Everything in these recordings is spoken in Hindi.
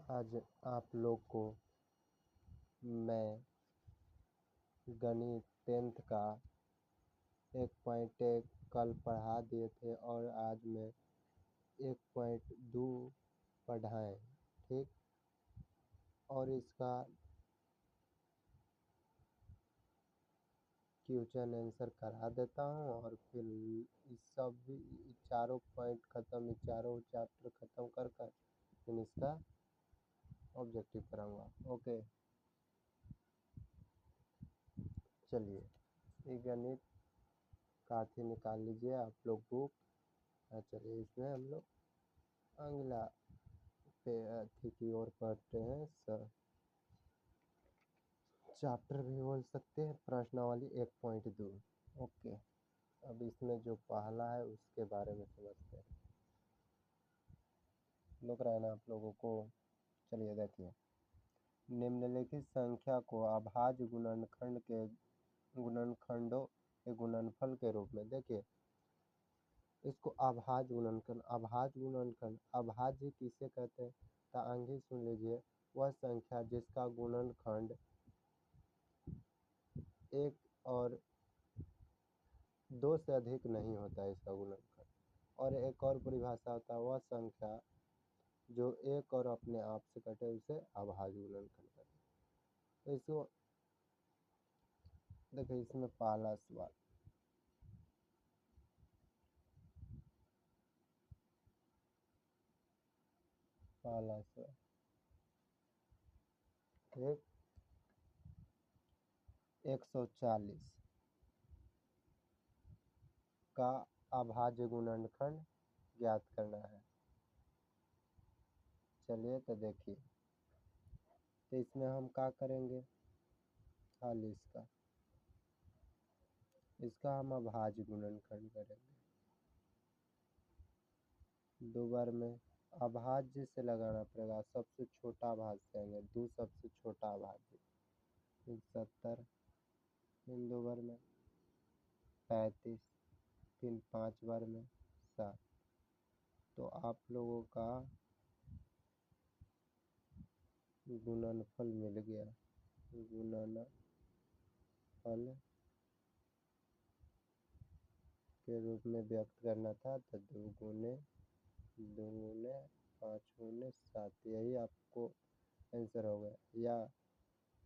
आज आप लोग को मैं गणित 10th का 1.1 कल पढ़ा दिए थे और आज मैं 1.2 पढ़ाएं, ठीक। और इसका क्वेश्चन आंसर करा देता हूँ और फिर इस सब चारों पॉइंट ख़त्म, चारों चैप्टर ख़त्म कर फिर इसका ऑब्जेक्टिव कराऊंगा। ओके, चलिए ये गणित काफी निकाल लीजिए आप लोग बुक। चलिए इसमें हम लोग अगला पे अथी की ओर पढ़ते हैं। चैप्टर भी बोल सकते हैं, प्रश्नावली 1.2। ओके, अब इसमें जो पहला है उसके बारे में समझते हैं। लग रहा है ना आप लोगों को? चलिए देखिए, निम्नलिखित संख्या को अभाज्य गुणनखंड के गुणनखंडों के गुणनफल के रूप में, देखिए इसको अभाज्य गुणनखंड, अभाज्य गुणनखंड, अभाज्य किसे कहते हैं? तो आगे सुन लीजिए, वह संख्या जिसका गुणनखंड एक और दो से अधिक नहीं होता है, इसका गुणनखंड। और एक और परिभाषा होता है, वह संख्या जो एक और अपने आप से कटे उसे अभाज्य गुणनखंड कहते हैं। तो इसको देखिए, इसमें पहला सवाल, पहला सवाल एक 140 का अभाज्य गुणनखंड ज्ञात करना है। चलिए तो देखिए, तो इसमें हम क्या करेंगे, खाली इसका हम अभाज्य गुणनखंड करेंगे। दो बार में अभाज्य से लगाना पड़ेगा, सबसे छोटा अभाज्य से आएंगे, दो सबसे छोटा अभाज्य, 70, फिर दो बार में 35, फिर 5 बार में 7। तो आप लोगों का गुणनफल मिल गया। गुणनफल के रूप में व्यक्त करना था, तो 2 गुने 5 गुने 7, यही आपको आंसर हो गया। या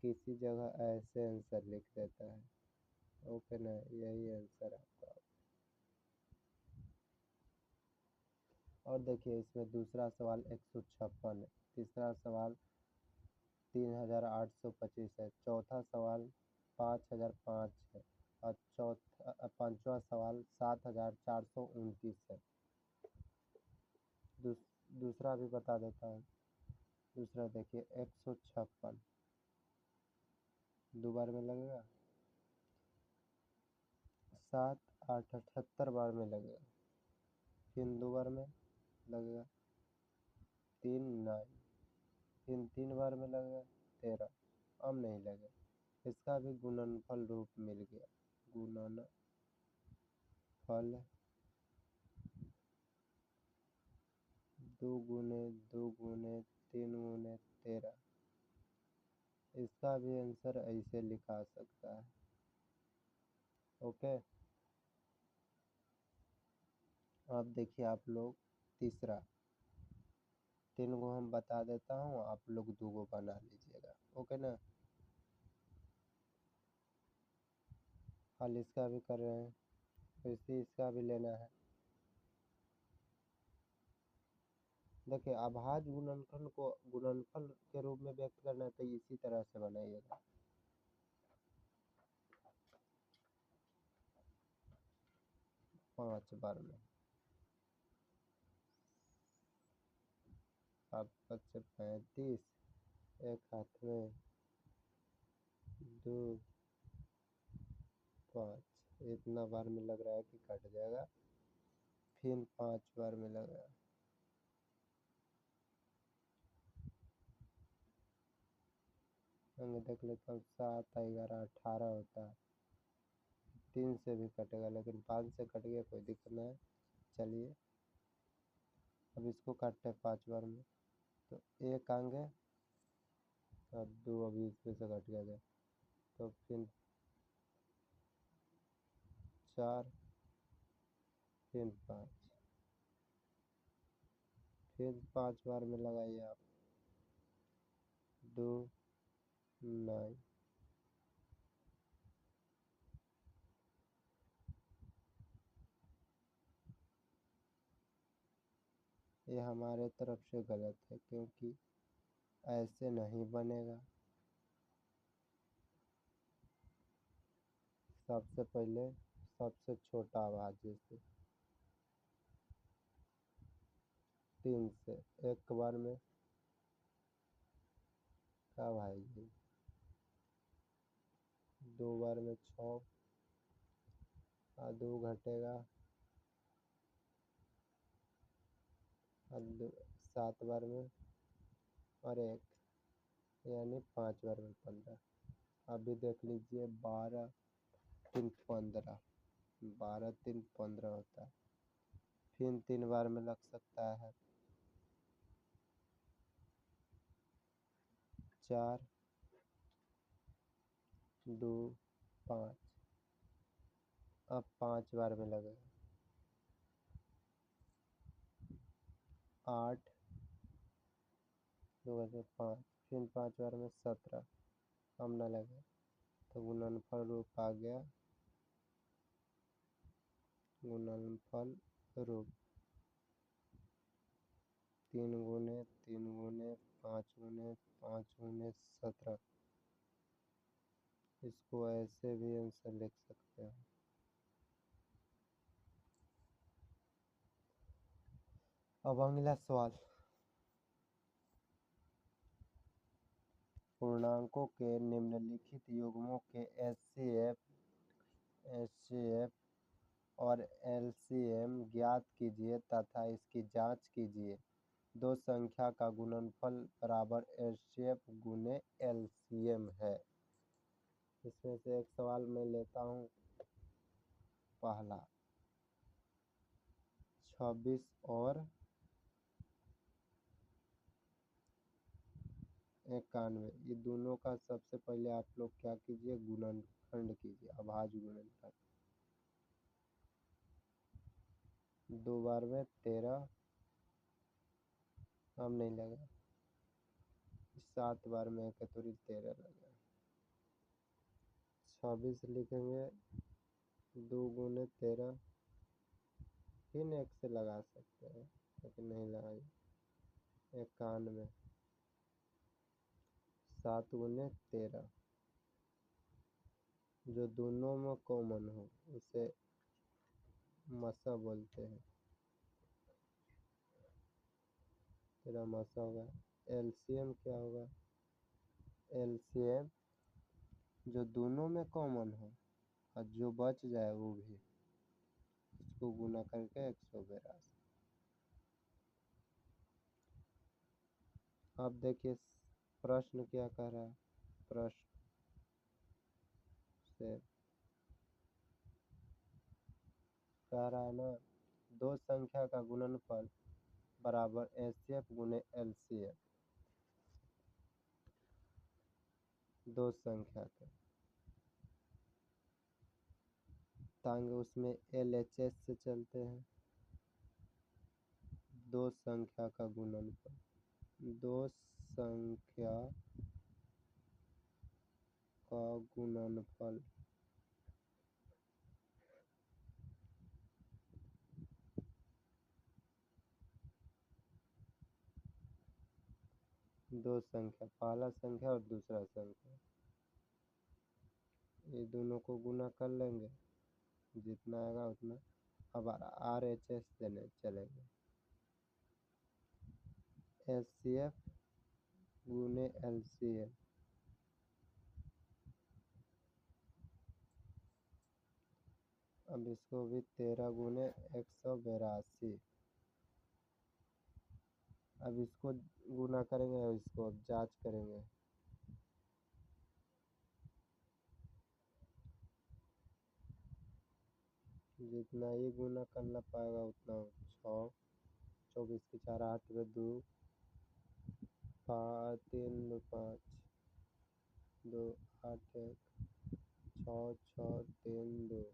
किसी जगह ऐसे आंसर लिख देता है, ओके ना, यही आंसर आपका। और देखिए इसमें दूसरा सवाल 156 है, तीसरा सवाल 3825 है, चौथा सवाल 5005 है और पांचवा सवाल 7429 है। दूसरा भी बता देता हूँ। दूसरा देखिए 156 दो बार में लगेगा, 7 8 78 बार में लगेगा, फिर दो बार में लगेगा 3 9, फिर 3 बार में लगेगा 13, अब नहीं लगेगा। इसका भी गुणनफल रूप मिल गया। गुणनफल 2 गुने 2 गुने 3 गुने 13, इसका भी आंसर ऐसे लिखा सकता है। ओके, अब देखिए आप लोग तीसरा, 3 को हम बता देता हूँ, आप लोग 2 को बना लीजिएगा। ओके ना, हाल इसका भी कर रहे हैं, वैसे इसका भी लेना है। देखिए अभाज्य गुणनखंड को गुणनफल के रूप में व्यक्त करना है, तो इसी तरह से बनाइएगा। पांच बार में 7 5 35, एक हाथ में 2 5, इतना बार में लग रहा है कि कट जाएगा, फिर 5 बार में लगा, देख लेता हूँ, 7 11 18 होता है, 3 से भी कटेगा, लेकिन 5 से कट गया, कोई दिक्कत नहीं है। चलिए अब इसको काटते हैं 5 बार में, तो एक आगे और 2 अभी इसमें से घट गया, तो फिर 4, फिर 5, फिर 5 बार में लगाइए आप, 2 9। ये हमारे तरफ से गलत है क्योंकि ऐसे नहीं बनेगा। सबसे पहले सबसे छोटा आवाज जैसे 3 से एक बार में कब आएगी, 2 बार में 6 और 2 घटेगा और 7 बार में और 1, यानी 5 बार में 15। अभी देख लीजिए 12 3 15, 12 3 15 होता है। फिर 3 बार में लग सकता है, 4 2 5। अब 5 बार में लगेगा, 8 2 बजे 5, फिर 5 बार में 17। अब न लगे तो गुणनफल रूप आ गया, गुणनफल रूप 3 गुने 3 गुने 5 गुने 5 गुने 17। इसको ऐसे भी आंसर लिख सकते हैं। अब अगला सवाल, पूर्णांकों के निम्नलिखित युग्मों के एचसीएफ और एलसीएम ज्ञात कीजिए तथा इसकी जांच कीजिए। दो संख्या का गुणनफल बराबर एचसीएफ गुने एलसीएम है। इसमें से एक सवाल मैं लेता हूँ। पहला 26 और 91, ये दोनों का सबसे पहले आप लोग क्या कीजिए, गुणनखंड कीजिए, अभाज्य गुणनखंड। 2 बार में 13, हम नहीं लगा। 7 बार में 13 लगा। 26 लिखेंगे, 2 गुने 13, फिर 1 से लगा सकते हैं लेकिन नहीं लगाई। 91, 7 गुने 13, जो दोनों में कॉमन हो उसे मसा बोलते हैं, तेरा मसा होगा। एलसीएम क्या होगा, एलसीएम जो दोनों में कॉमन हो और जो बच जाए वो भी, इसको गुना करके 182। अब देखिए प्रश्न क्या कह रहा है। प्रश्न से कह रहा है ना, दो संख्या का गुणनफल बराबर एचसीएफ गुने एलसीएम। दो संख्या का तांगे उसमें एलएचएस से चलते हैं। दो संख्या का गुणनफल, दो संख्या का गुणनफल दो संख्या, पहला संख्या और दूसरा संख्या, ये दोनों को गुना कर लेंगे, जितना आएगा उतना। अब आरएचएस देने चलेंगे, एचसीएफ गुने एलसीएम। अब इसको भी 13 गुने 182। अब इसको गुना करेंगे और इसको अब जांच करेंगे। जितना ये गुना करना पाएगा उतना 6, 24 की 4 8 में 2, 3 2 5 2 8 1 6 6 3 2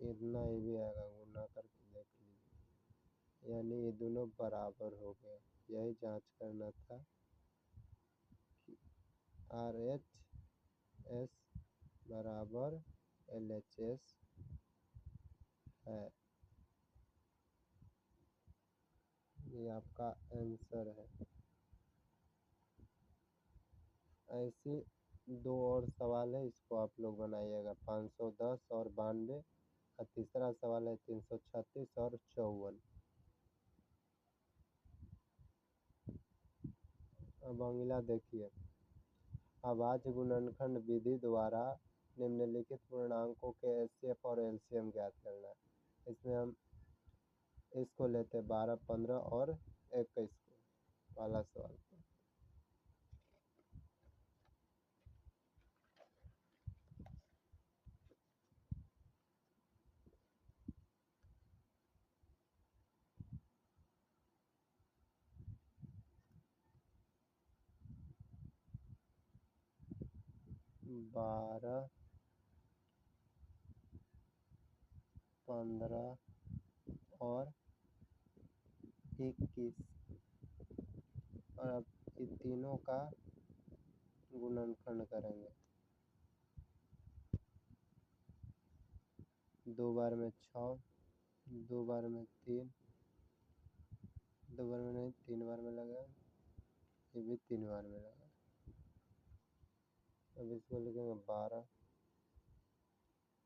इतना ही भी आएगा, गुना करके देख लीजिए। यानी ये दोनों बराबर हो गए। यही जांच करना था कि RHS बराबर LHS है। ये आपका आंसर है। ऐसे दो और सवाल है, इसको आप लोग बनाइएगा। 510 और 92, और तीसरा सवाल है 336 और 54। अब अगला देखिए, अभाज्य गुणनखंड विधि द्वारा निम्नलिखित पूर्णांकों के एचसीएफ और एलसीएम ज्ञात करना है। इसमें हम इसको लेते हैं 12, 15 और 21 को वाला सवाल। 12, 15 और 21, और अब इन तीनों का गुणनखंड करेंगे। 2 बार में 6, 2 बार में 3, 2 बार में नहीं 3 बार में लगा, ये भी 3 बार में लगा। अब इसको लिखेंगे 12,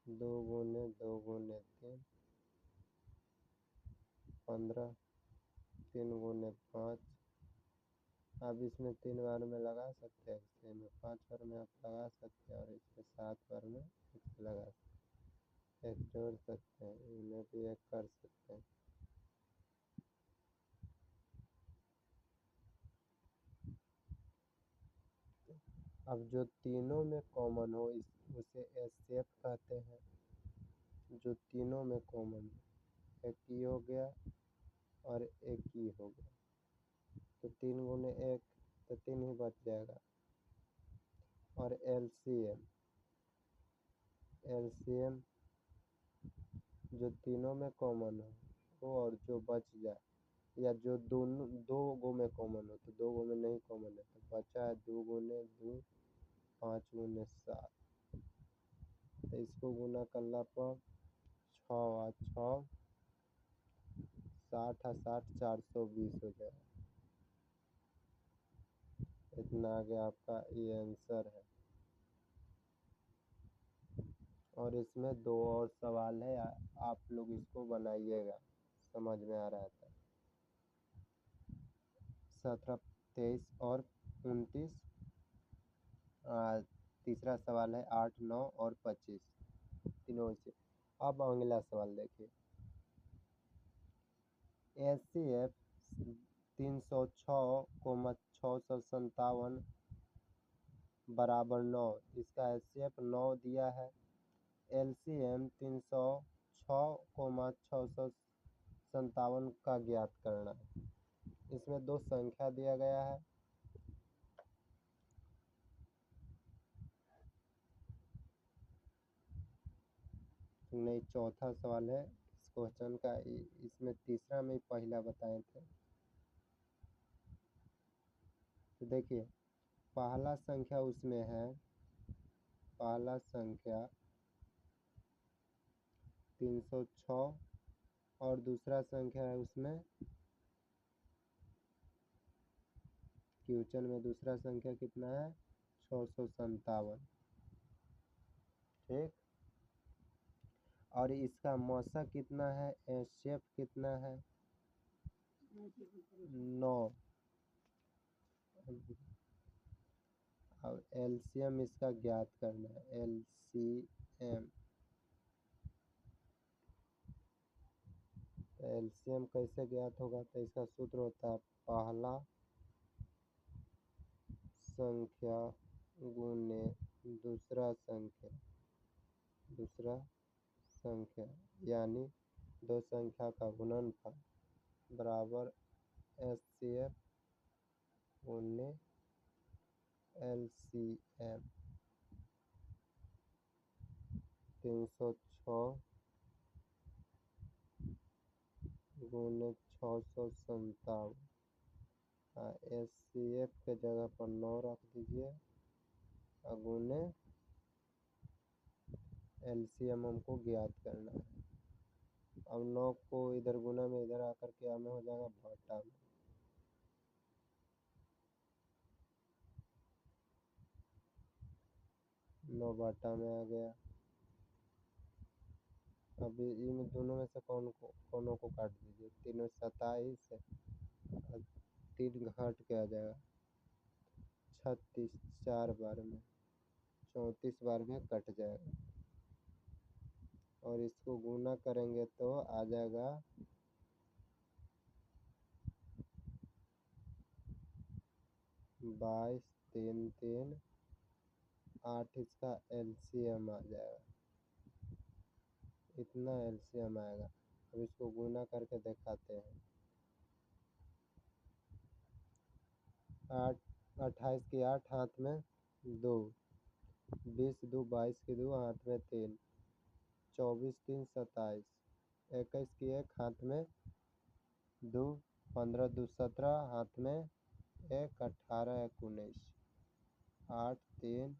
2 गुने 2 गुने 3, 15, 3 गुने 5। अब इसमें 3 बार में लगा सकते हैं, इसमें 5 बार में आप लगा सकते हैं, और इसमें 7 बार में एक लगा सकते हैं, एक जोड़ सकते हैं, इन्हें भी एक कर सकते हैं। अब जो तीनों में कॉमन हो उसे एचसीएफ कहते हैं। जो तीनों में कॉमन हो, एक ही हो गया और एक ही हो गया, तो 3 गुने 1 तो 3 ही बच जाएगा। और एलसीएम, एलसीएम जो तीनों में कॉमन हो वो, और जो बच जाए, या जो दोनों 2 गो में कॉमन हो, तो 2 गो में नहीं कॉमन है तो बचा है 2 गुने 2, 5 गुने 7। तो इसको गुना करना पर 6 और 6, 60 और 60, 420 हो जाएगा। इतना आगे आपका ये आंसर है। और इसमें 2 और सवाल है, आप लोग इसको बनाइएगा, समझ में आ रहा था। 17, 23 और 29। तीसरा सवाल है 8, 9 और 25, तीनों से। अब अगला सवाल देखिए, एचसीएफ 306, 657 बराबर 9, इसका एचसीएफ 9 दिया है। एलसीएम 306, 657 का ज्ञात करना है। इसमें 2 संख्या दिया गया है। नहीं, चौथा सवाल है इस क्वेश्चन का। इसमें तीसरा में पहला बताए थे। तो देखिए, पहला संख्या उसमें है, पहला संख्या 306, और दूसरा संख्या है उसमें क्वेश्चन में दूसरा संख्या कितना है, 657। ठीक, और इसका मौसा कितना है, एचसीएफ कितना है, 9। अब एलसीएम इसका ज्ञात करना है, एलसीएम। तो एलसीएम कैसे ज्ञात होगा, तो इसका सूत्र होता है पहला संख्या गुने दूसरा संख्या, दूसरा संख्या, यानी 2 संख्या का गुणनफल बराबर HCF गुने LCM 306 गुने 657। HCF के जगह पर 9 रख दीजिए और गुने LCM हमको ज्ञात करना है। अब 9 को इधर गुना में इधर आकर क्या में हो जाएगा, भाटा में। 9 भाटा में आ गया। अब इन दोनों में से कोनों को काट दीजिए। 3 27 और 3 घाट के आ जाएगा 36, 4 बार में 34 बार में कट जाएगा। और इसको गुना करेंगे तो आ जाएगा 22, 3, 3, 8। इसका LCM आ जाएगा, इतना LCM आएगा। अब इसको गुना करके दिखाते हैं। 8, 28 की 8 हाथ में 2, 20 2 22 की 2 हाथ में 3, 24 3 27, 21 की 1 हाथ में 2, 15 2 17 हाथ में 1, 18 1 19, 8 3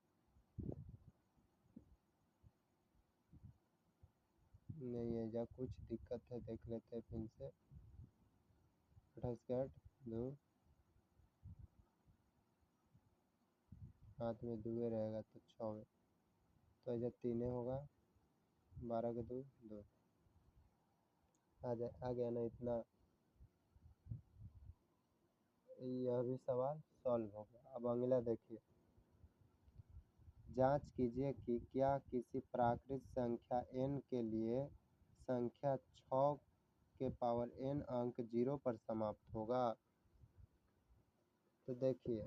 नहीं है या कुछ दिक्कत है, देख लेते हैं फिर से। 28 के 8 2 हाथ में 2 रहेगा तो 6, तो ऐसा 3 होगा। 12 के 2 2 आ गया ना इतना। यह भी सवाल सॉल्व हो गया। अब अगला देखिए। जांच कीजिए कि क्या किसी प्राकृत संख्या n के लिए संख्या 6 के पावर n अंक 0 पर समाप्त होगा। तो देखिए,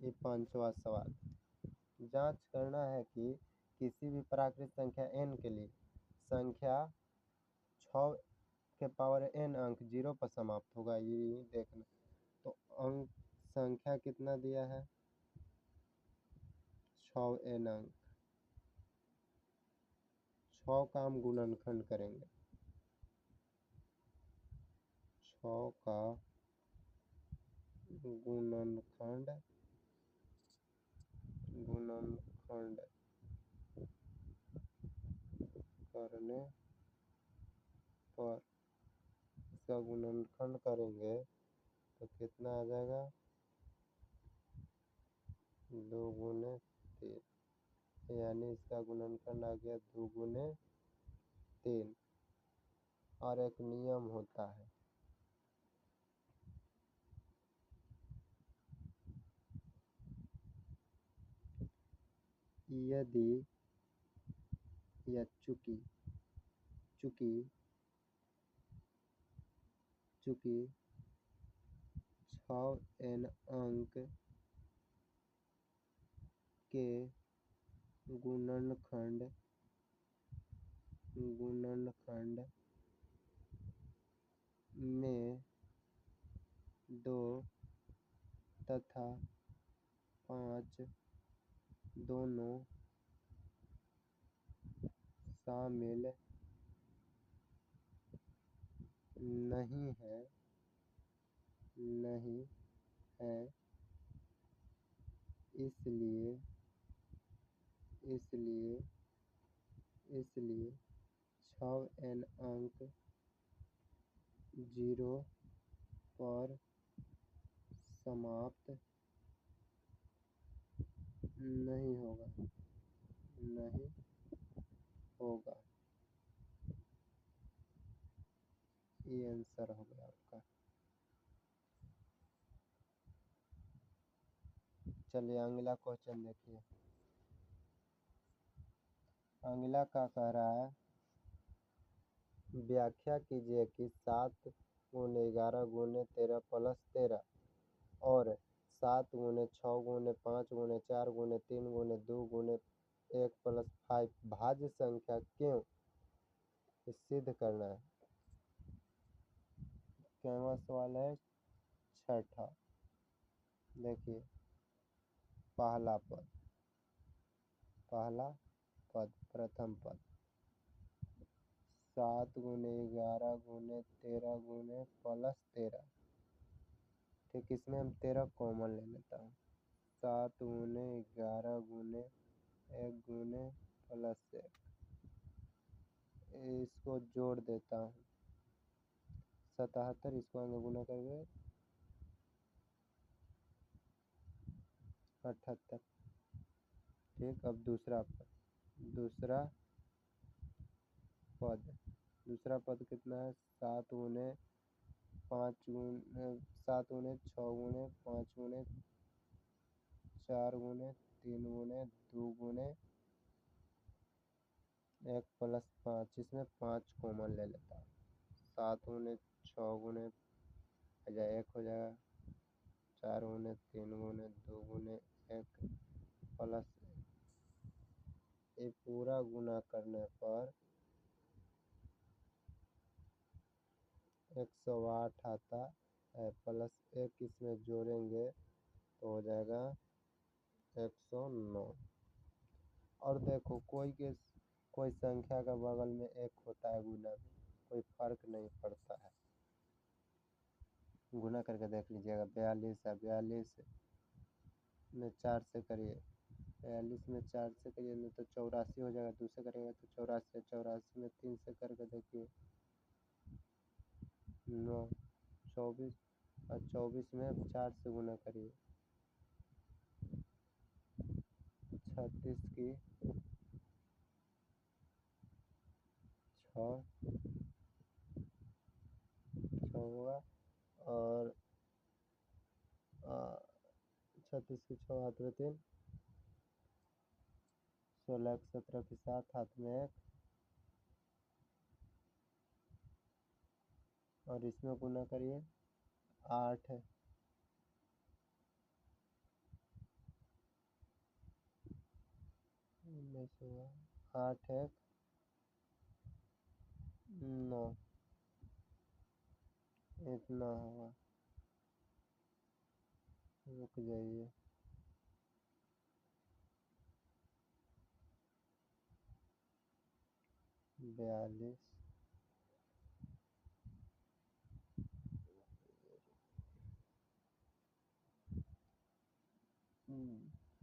ये 5वां सवाल। जांच करना है कि किसी भी प्राकृत संख्या n के लिए संख्या 6 के पावर n अंक 0 पर समाप्त होगा, ये देखना। तो अंक संख्या कितना दिया है, 6n अंक। 6 का हम गुणनखंड करेंगे। 6 का गुणनखंड करने पर इसका गुणनखंड करेंगे तो कितना आ जाएगा, 2 गुने 3, यानी इसका गुणनखंड आ गया 2 गुने 3। और एक नियम होता है, यदि या चूंकि 6n अंक के गुणनखंड में 2 तथा 5 दोनों शामिल नहीं है, इसलिए 6n अंक 0 पर समाप्त नहीं होगा। ये आंसर हो गया आपका। चलिए अगला क्वेश्चन देखिए। अगला का कह रहा है, व्याख्या कीजिए कि 7 गुने 11 गुने 13 प्लस 13 और 7 गुने 6 गुने 5 गुने 4 गुने 3 गुने 2 गुने 1 प्लस 5 भाज्य अभाज्य संख्या क्यों सिद्ध करना है। कैवा सवाल है छठा। देखिए पहला पद प्रथम पद 7 गुने 11 गुने 13 गुने प्लस 13। ठीक, इसमें हम 13 कॉमन ले लेता हूँ। 7 गुने 11 गुने 1 गुने प्लस 1, इसको जोड़ देता हूँ 77, इसको आगे गुना करके 78। ठीक, अब दूसरा पद कितना है। 7 गुने 5 गुने 7 गुने 6 गुने 5 गुने 4 गुने 3 गुने 2 गुने 1 प्लस 5, इसमें 5 कॉमन ले लेता हूँ। 7 गुने 6 गुने 1 हो जाएगा, 4 गुने 3 गुने 2 गुने 1 प्लस 1, ये पूरा गुना करने पर 108 आता है, प्लस 1 इसमें जोड़ेंगे तो हो जाएगा 109। और देखो कोई संख्या का बगल में 1 होता है गुना में, कोई फर्क नहीं पड़ता है। गुना करके देख लीजिएगा। 42 है, 42 में 4 से करिए, 42 में 4 से करिए नहीं तो 84 हो जाएगा। 2 से करेंगे तो 84, 84 में 3 से करके देखिए 9, 24, और 24 में 4 से गुना करिए 36 की 6 होगा, और 36 की 6 हाथ में 3, 16 की 17 की 7 हाथ में 1, और इसमें गुना करिए 8 है। होगा 8 1 9, इतना होगा। रुक जाइए, 42,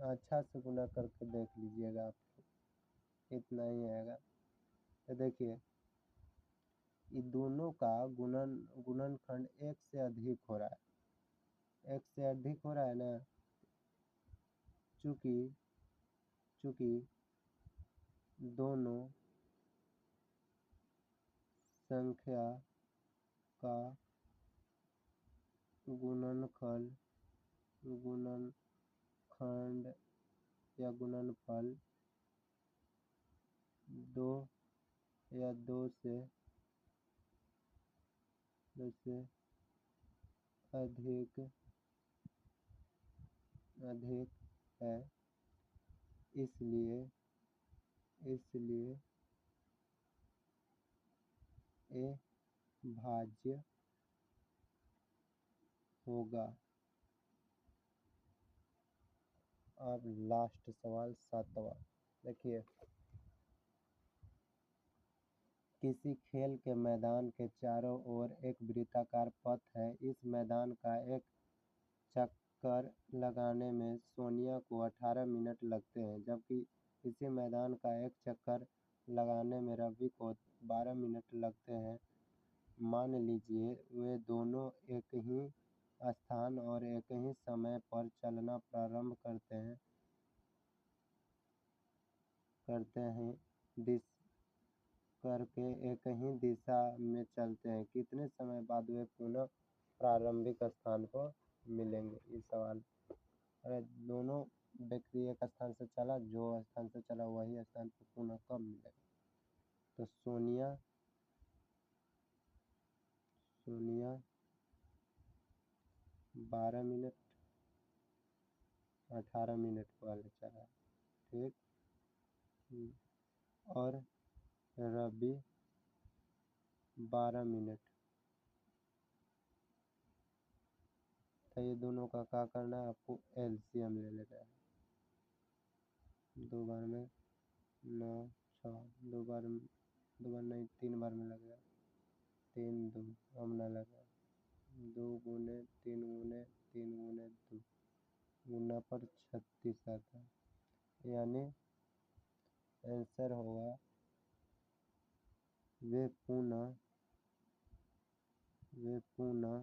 अच्छा से गुना करके देख लीजिएगा, आपको इतना ही आएगा। तो देखिए ये दोनों का गुणनखंड 1 से अधिक हो रहा है, 1 से अधिक हो रहा है ना, चूंकि दोनों संख्या का गुणनखंड या गुणनफल 2 या 2 से अधिक है, इसलिए ये भाज्य होगा। अब लास्ट सवाल 7वां। देखिए किसी खेल के मैदान के चारों ओर एक वृत्ताकार पथ है। इस मैदान का एक चक्कर लगाने में सोनिया को 18 मिनट लगते हैं, जबकि इसी मैदान का एक चक्कर लगाने में रवि को 12 मिनट लगते हैं। मान लीजिए वे दोनों एक ही स्थान और एक ही समय पर चलना प्रारंभ करके एक ही दिशा में चलते हैं। कितने समय बाद वे पुनः प्रारंभिक स्थान पर मिलेंगे। ये सवाल, अरे दोनों व्यक्ति एक स्थान से चला, जो स्थान से चला वही स्थान पर पुनः कब मिलेगा। तो सोनिया 12 मिनट 18 मिनट वाले चला, ठीक। और रबी 12 मिनट। तो ये दोनों का क्या करना है, आपको एलसीएम ले लेना है। 2 बार में 9 6, 2 बार नहीं 3 बार में लगेगा, 3 2 अब ना लगा, 2 गुने 3 गुने 3 गुने 2 गुना पर 36 आता है, यानी आंसर होगा वे पुनः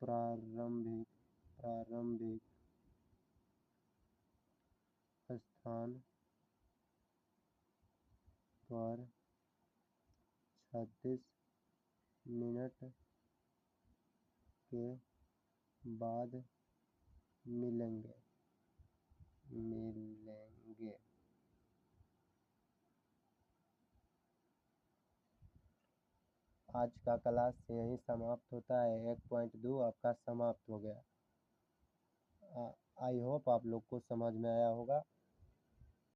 प्रारंभिक स्थान पर 36 मिनट के बाद मिलेंगे। आज का क्लास यहीं समाप्त होता है। 1.2 आपका समाप्त हो गया। आई होप आप लोग को समझ में आया होगा।